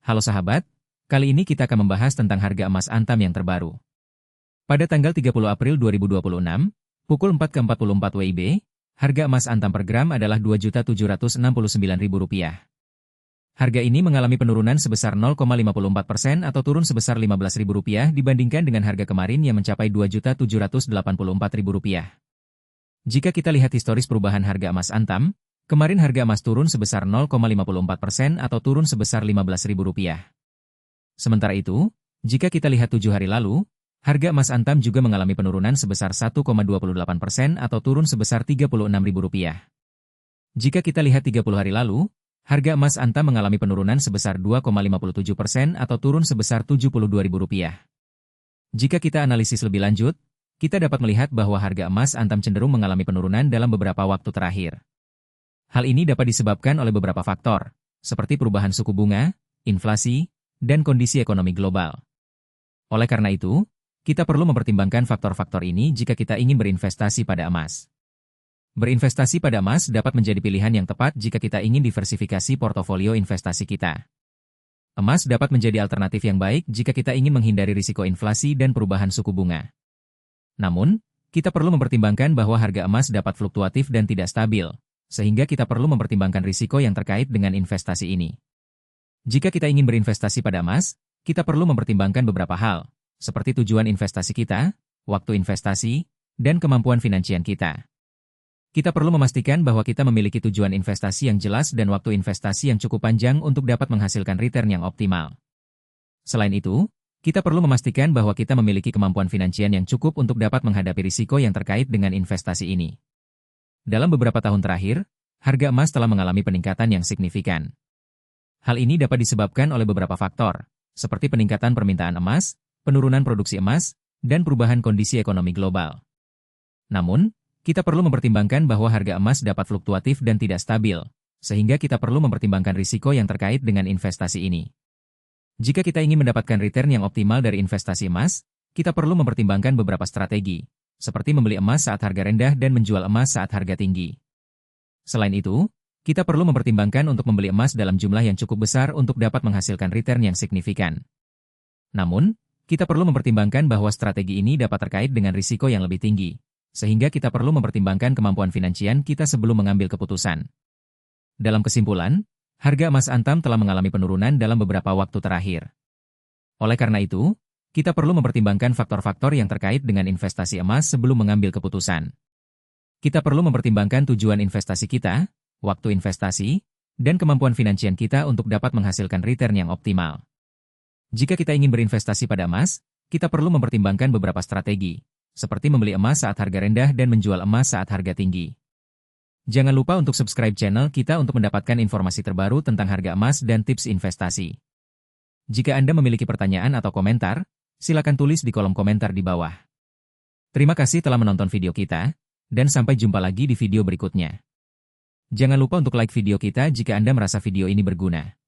Halo sahabat, kali ini kita akan membahas tentang harga emas Antam yang terbaru. Pada tanggal 30 April 2026, pukul 4.44 WIB, harga emas Antam per gram adalah Rp2.769.000. Harga ini mengalami penurunan sebesar 0,54% atau turun sebesar Rp15.000 dibandingkan dengan harga kemarin yang mencapai Rp2.784.000. Jika kita lihat historis perubahan harga emas Antam, kemarin harga emas turun sebesar 0,54% atau turun sebesar Rp15.000. Sementara itu, jika kita lihat 7 hari lalu, harga emas Antam juga mengalami penurunan sebesar 1,28% atau turun sebesar Rp36.000. Jika kita lihat 30 hari lalu, harga emas Antam mengalami penurunan sebesar 2,57% atau turun sebesar Rp72.000. Jika kita analisis lebih lanjut, kita dapat melihat bahwa harga emas Antam cenderung mengalami penurunan dalam beberapa waktu terakhir. Hal ini dapat disebabkan oleh beberapa faktor, seperti perubahan suku bunga, inflasi, dan kondisi ekonomi global. Oleh karena itu, kita perlu mempertimbangkan faktor-faktor ini jika kita ingin berinvestasi pada emas. Berinvestasi pada emas dapat menjadi pilihan yang tepat jika kita ingin diversifikasi portofolio investasi kita. Emas dapat menjadi alternatif yang baik jika kita ingin menghindari risiko inflasi dan perubahan suku bunga. Namun, kita perlu mempertimbangkan bahwa harga emas dapat fluktuatif dan tidak stabil, sehingga kita perlu mempertimbangkan risiko yang terkait dengan investasi ini. Jika kita ingin berinvestasi pada emas, kita perlu mempertimbangkan beberapa hal, seperti tujuan investasi kita, waktu investasi, dan kemampuan finansial kita. Kita perlu memastikan bahwa kita memiliki tujuan investasi yang jelas dan waktu investasi yang cukup panjang untuk dapat menghasilkan return yang optimal. Selain itu, kita perlu memastikan bahwa kita memiliki kemampuan finansial yang cukup untuk dapat menghadapi risiko yang terkait dengan investasi ini. Dalam beberapa tahun terakhir, harga emas telah mengalami peningkatan yang signifikan. Hal ini dapat disebabkan oleh beberapa faktor, seperti peningkatan permintaan emas, penurunan produksi emas, dan perubahan kondisi ekonomi global. Namun, kita perlu mempertimbangkan bahwa harga emas dapat fluktuatif dan tidak stabil, sehingga kita perlu mempertimbangkan risiko yang terkait dengan investasi ini. Jika kita ingin mendapatkan return yang optimal dari investasi emas, kita perlu mempertimbangkan beberapa strategi, seperti membeli emas saat harga rendah dan menjual emas saat harga tinggi. Selain itu, kita perlu mempertimbangkan untuk membeli emas dalam jumlah yang cukup besar untuk dapat menghasilkan return yang signifikan. Namun, kita perlu mempertimbangkan bahwa strategi ini dapat terkait dengan risiko yang lebih tinggi, sehingga kita perlu mempertimbangkan kemampuan finansial kita sebelum mengambil keputusan. Dalam kesimpulan, harga emas Antam telah mengalami penurunan dalam beberapa waktu terakhir. Oleh karena itu, kita perlu mempertimbangkan faktor-faktor yang terkait dengan investasi emas sebelum mengambil keputusan. Kita perlu mempertimbangkan tujuan investasi kita, waktu investasi, dan kemampuan finansial kita untuk dapat menghasilkan return yang optimal. Jika kita ingin berinvestasi pada emas, kita perlu mempertimbangkan beberapa strategi, seperti membeli emas saat harga rendah dan menjual emas saat harga tinggi. Jangan lupa untuk subscribe channel kita untuk mendapatkan informasi terbaru tentang harga emas dan tips investasi. Jika Anda memiliki pertanyaan atau komentar, silakan tulis di kolom komentar di bawah. Terima kasih telah menonton video kita, dan sampai jumpa lagi di video berikutnya. Jangan lupa untuk like video kita jika Anda merasa video ini berguna.